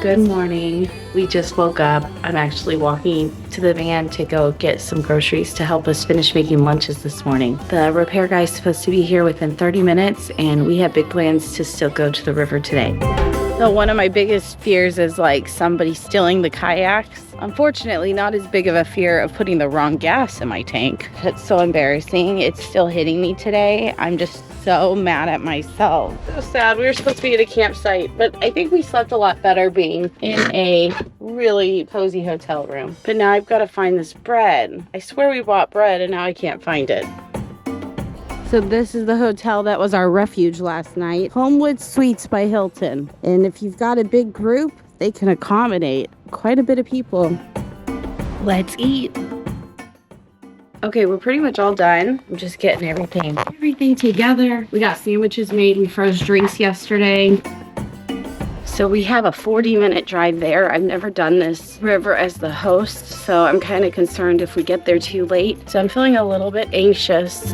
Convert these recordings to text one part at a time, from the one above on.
Good morning. We just woke up. I'm actually walking to the van to go get some groceries to help us finish making lunches this morning. The repair guy's supposed to be here within 30 minutes, and we have big plans to still go to the river today. So one of my biggest fears is like somebody stealing the kayaks. Unfortunately, not as big of a fear of putting the wrong gas in my tank. It's so embarrassing. It's still hitting me today. I'm just so mad at myself. So sad. We were supposed to be at a campsite, but I think we slept a lot better being in a really cozy hotel room. But now I've got to find this bread. I swear we bought bread and now I can't find it. So this is the hotel that was our refuge last night. Homewood Suites by Hilton. And if you've got a big group, they can accommodate quite a bit of people. Let's eat. Okay, we're pretty much all done. I'm just getting everything together. We got sandwiches made. We froze drinks yesterday. So we have a 40-minute drive there. I've never done this river as the host, so I'm kind of concerned if we get there too late. So I'm feeling a little bit anxious.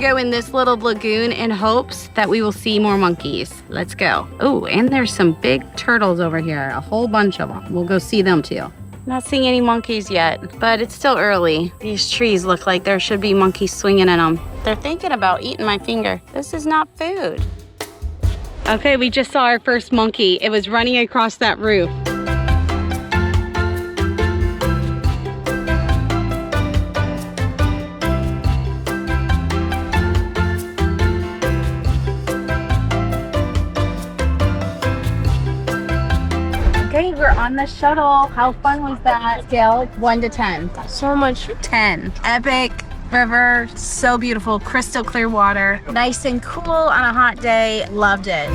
Go in this little lagoon in hopes that we will see more monkeys. Let's go. Oh, and there's some big turtles over here, a whole bunch of them. We'll go see them too. Not seeing any monkeys yet, but it's still early. These trees look like there should be monkeys swinging in them. They're thinking about eating my finger. This is not food. Okay, we just saw our first monkey. It was running across that roof. Okay, we're on the shuttle. How fun was that? Scale 1 to 10. So much. 10. Epic river, so beautiful, crystal clear water, nice and cool on a hot day. Loved it.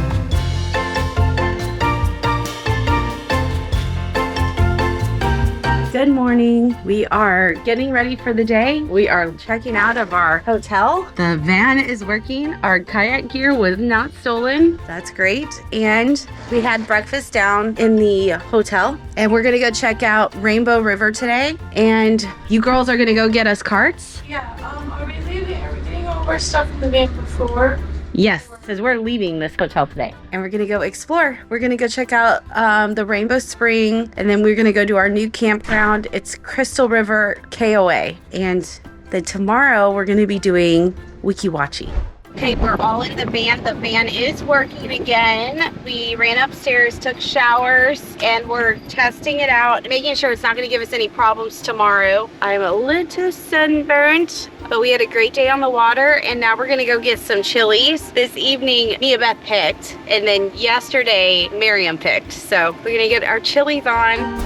Good morning. We are getting ready for the day. We are checking out of our hotel. The van is working. Our kayak gear was not stolen. That's great. And we had breakfast down in the hotel. And we're gonna go check out Rainbow River today. And you girls are gonna go get us carts? Yeah, are we leaving everything or stuff in the van before? Yes, because we're leaving this hotel today. And we're gonna go explore. We're gonna go check out the Rainbow Spring, and then we're gonna go to our new campground. It's Crystal River KOA. And then tomorrow we're gonna be doing Weeki Wachee. Okay, we're all in the van. The van is working again. We ran upstairs, took showers, and we're testing it out, making sure it's not gonna give us any problems tomorrow. I'm a little sunburnt, but we had a great day on the water, and now we're gonna go get some chilies. This evening, Mia Beth picked, and then yesterday, Miriam picked. So we're gonna get our chilies on.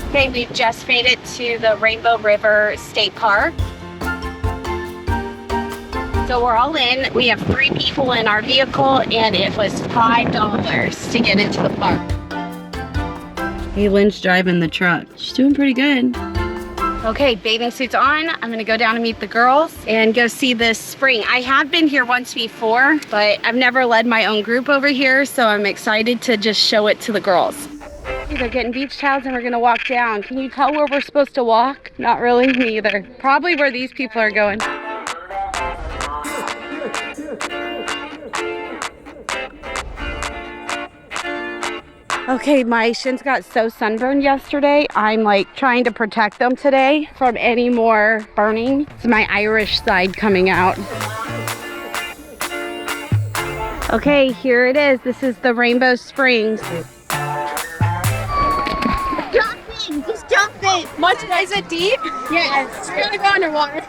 Okay, we've just made it to the Rainbow River State Park. So we're all in. We have 3 people in our vehicle, and it was $5 to get into the park. Hey, Lynn's driving the truck. She's doing pretty good. Okay, bathing suits on. I'm gonna go down and meet the girls and go see this spring. I have been here once before, but I've never led my own group over here, so I'm excited to just show it to the girls. They're getting beach towels and we're gonna walk down. Can you tell where we're supposed to walk? Not really, me either. Probably where these people are going. Okay, my shins got so sunburned yesterday. I'm like trying to protect them today from any more burning. It's my Irish side coming out. Okay, here it is. This is the Rainbow Springs. Just jump in. Is it deep? Yes. We're gonna go underwater.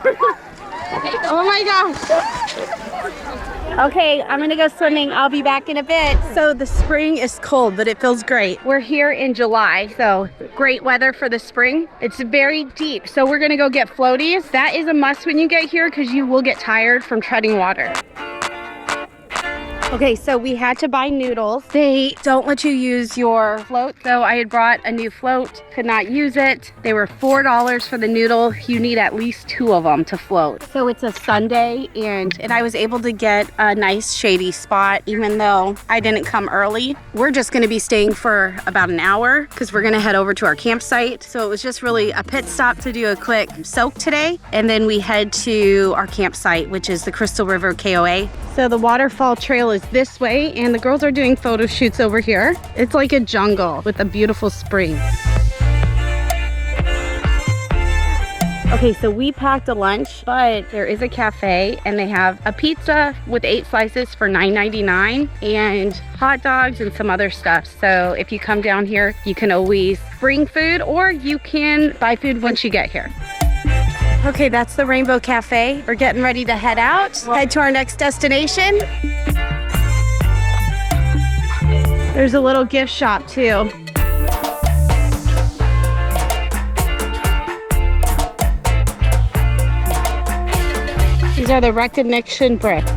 Oh my gosh. Okay, I'm gonna go swimming. I'll be back in a bit. So the spring is cold, but it feels great. We're here in July, so great weather for the spring. It's very deep, so we're gonna go get floaties. That is a must when you get here because you will get tired from treading water. Okay, so we had to buy noodles. They don't let you use your float. So I had brought a new float, could not use it. They were $4 for the noodle. You need at least 2 of them to float. So it's a Sunday and I was able to get a nice shady spot even though I didn't come early. We're just gonna be staying for about an hour because we're gonna head over to our campsite. So it was just really a pit stop to do a quick soak today. And then we head to our campsite, which is the Crystal River KOA. So the waterfall trail is this way and the girls are doing photo shoots over here. It's like a jungle with a beautiful spring. Okay, so we packed a lunch, but there is a cafe and they have a pizza with 8 slices for $9.99 and hot dogs and some other stuff. So if you come down here, you can always bring food or you can buy food once you get here. Okay, that's the Rainbow Cafe. We're getting ready to head out, head to our next destination. There's a little gift shop too. These are the recognition bricks.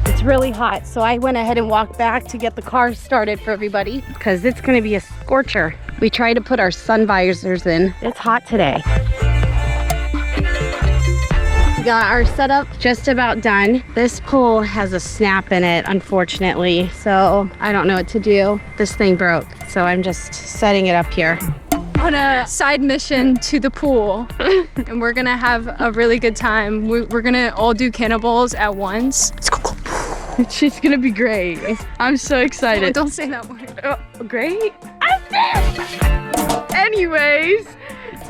It's really hot, so I went ahead and walked back to get the car started for everybody because it's gonna be a scorcher. We tried to put our sun visors in. It's hot today. We got our setup just about done. This pool has a snap in it, unfortunately, so I don't know what to do. This thing broke, so I'm just setting it up here. On a side mission to the pool and we're gonna have a really good time. We're gonna all do cannibals at once. It's just gonna be great. I'm so excited. Oh, don't say that word. Oh, great? Anyways,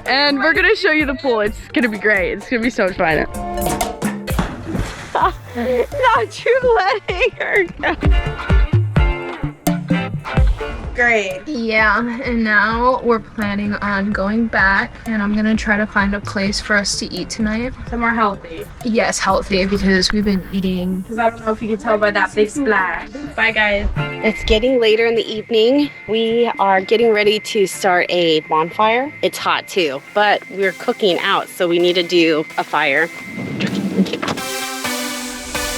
and we're gonna show you the pool. It's gonna be great. It's gonna be so much fun. Not you letting her go. Great. Yeah, and now we're planning on going back and I'm gonna try to find a place for us to eat tonight. Somewhere healthy. Yes, healthy because we've been eating. Because I don't know if you can tell by that big splash. Bye guys. It's getting later in the evening. We are getting ready to start a bonfire. It's hot too, but we're cooking out, so we need to do a fire.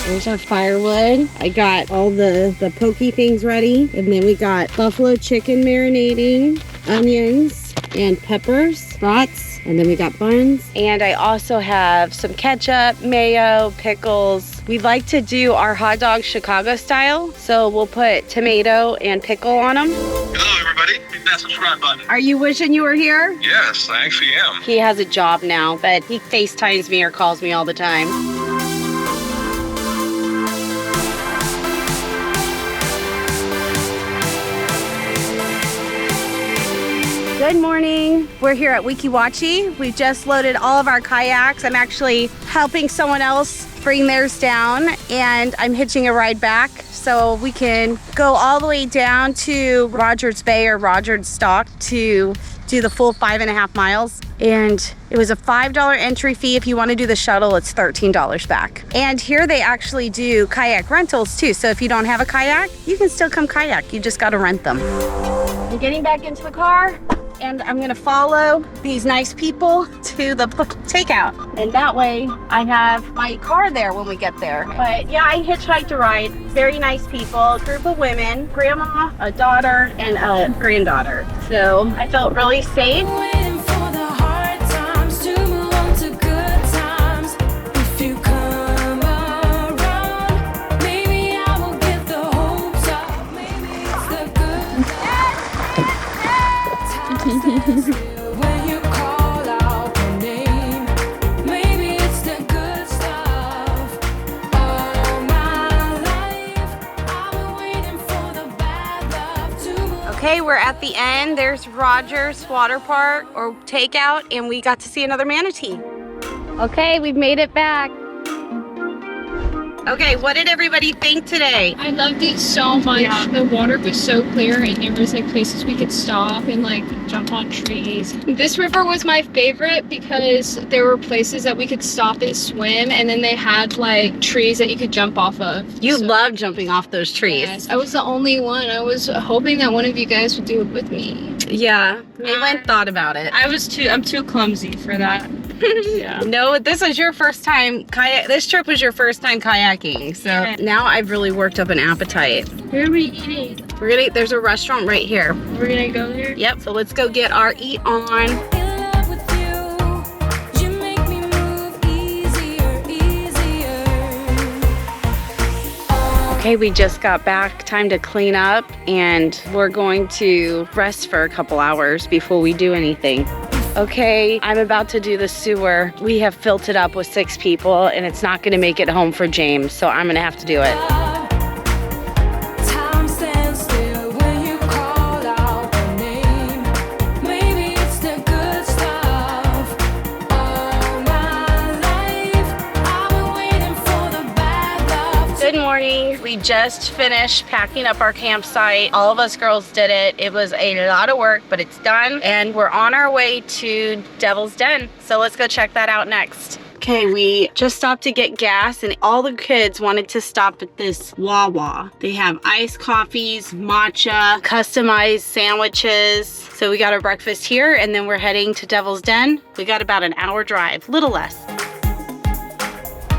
There's our firewood. I got all the pokey things ready. And then we got buffalo chicken marinating, onions, and peppers, brats. And then we got buns. And I also have some ketchup, mayo, pickles. We like to do our hot dogs Chicago style. So we'll put tomato and pickle on them. Hello, everybody. Hit that subscribe button. Are you wishing you were here? Yes, I actually am. He has a job now, but he FaceTimes me or calls me all the time. Good morning. We're here at Weeki Wachee. We just loaded all of our kayaks. I'm actually helping someone else bring theirs down and I'm hitching a ride back so we can go all the way down to Rogers Bay or Rogers Stock to do the full 5.5 miles. And it was a $5 entry fee. If you want to do the shuttle, it's $13 back. And here they actually do kayak rentals too. So if you don't have a kayak, you can still come kayak. You just got to rent them. I'm getting back into the car and I'm gonna follow these nice people to the takeout. And that way I have my car there when we get there. But yeah, I hitchhiked a ride. Very nice people, a group of women, grandma, a daughter, and a granddaughter. So I felt really safe. Okay, we're at the end. There's Rogers Water Park or takeout, and we got to see another manatee. Okay, we've made it back. Okay, what did everybody think today? I loved it so much. Yeah. The water was so clear and there was like places we could stop and like jump on trees. This river was my favorite because there were places that we could stop and swim and then they had like trees that you could jump off of. You love jumping off those trees. Yes, I was the only one. I was hoping that one of you guys would do it with me. Yeah, Maylin thought about it. I'm too clumsy for that. Yeah. No, this was your first time this trip was your first time kayaking. So now I've really worked up an appetite. Where are we eating? There's a restaurant right here. We're gonna go there? Yep, so let's go get our eat on. Okay, we just got back. Time to clean up, and we're going to rest for a couple hours before we do anything. Okay, I'm about to do the sewer. We have filled it up with 6 people, and it's not gonna make it home for James, so I'm gonna have to do it. Good morning. We just finished packing up our campsite. All of us girls did it. It was a lot of work, but it's done. And we're on our way to Devil's Den. So let's go check that out next. Okay, we just stopped to get gas, and all the kids wanted to stop at this Wawa. They have iced coffees, matcha, customized sandwiches. So we got our breakfast here, and then we're heading to Devil's Den. We got about an hour drive, little less.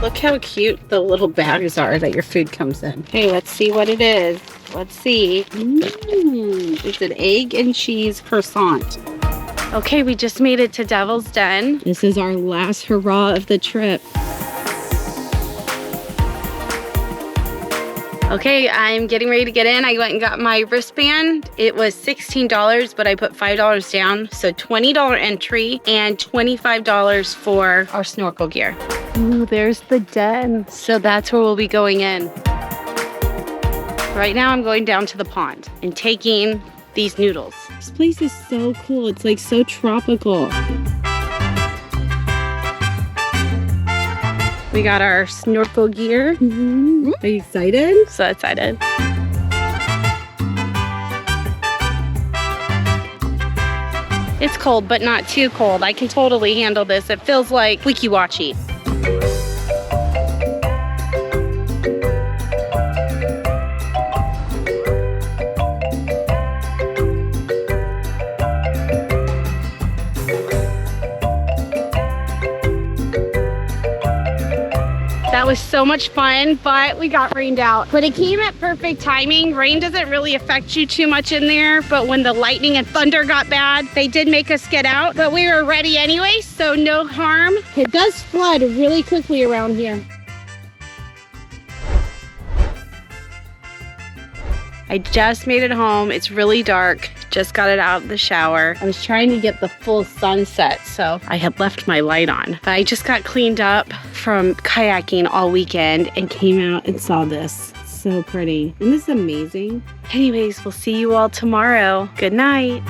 Look how cute the little bags are that your food comes in. Okay, let's see what it is. Let's see. It's an egg and cheese croissant. Okay, we just made it to Devil's Den. This is our last hurrah of the trip. Okay, I'm getting ready to get in. I went and got my wristband. It was $16, but I put $5 down. So $20 entry and $25 for our snorkel gear. Ooh, there's the den. So that's where we'll be going in. Right now I'm going down to the pond and taking these noodles. This place is so cool. It's like so tropical. We got our snorkel gear. Are you excited? So excited. It's cold, but not too cold. I can totally handle this. It feels like Weeki Wachee. That was so much fun, but we got rained out. But it came at perfect timing. Rain doesn't really affect you too much in there, but when the lightning and thunder got bad, they did make us get out, but we were ready anyway, so no harm. It does flood really quickly around here. I just made it home. It's really dark. Just got it out of the shower. I was trying to get the full sunset, so I had left my light on. But I just got cleaned up from kayaking all weekend and came out and saw this. So pretty. Isn't this amazing? Anyways, we'll see you all tomorrow. Good night.